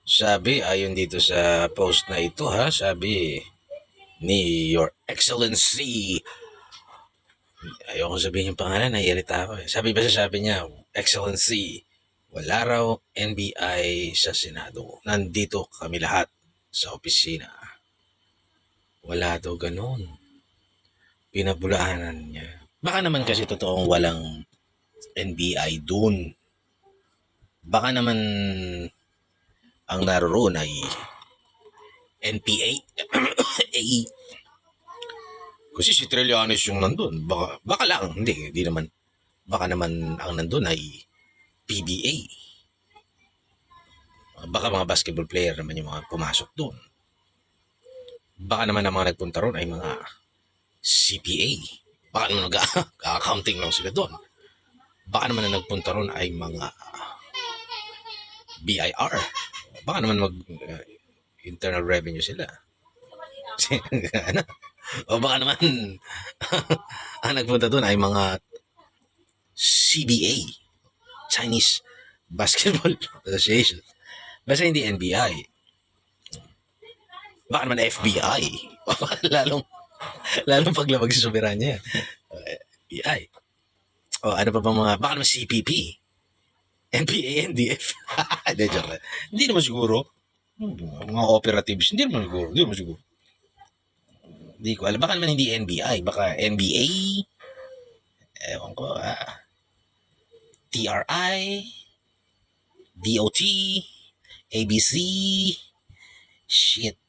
Sabi, ayon dito sa post na ito ha, sabi ni Your Excellency, ayoko sabihin yung pangalan, naiirita ako eh. Sabi niya, Excellency, wala raw NBI sa Senado. Nandito kami lahat sa opisina. Wala daw ganun. Pinabulaanan niya. Baka naman kasi totoong walang NBI dun. Baka naman ang naroon ay NPA. Kasi si Trillanes yung nandun. Baka lang, hindi naman. Baka naman ang nandun ay PBA. Baka mga basketball player naman yung mga pumasok doon. Baka naman ang mga nagpunta ron ay mga CPA. Baka naman nag-accounting lang sila doon. Baka naman ang nagpunta ron ay mga BIR. Baka naman internal revenue sila. Ano? O baka naman ang nagpunta doon ay mga CBA, Chinese Basketball Association. Basta hindi NBI. Baka naman FBI. lalong paglabag sa soberanya yan. FBI. O ano pa bang mga, baka naman CPP. NPA, NDF. Hindi naman siguro. Mga operatives, hindi naman siguro. Hindi ko alam. Baka naman hindi NBI. Baka NBA. Ewan ko. TRI. DOT. ABC. Shit.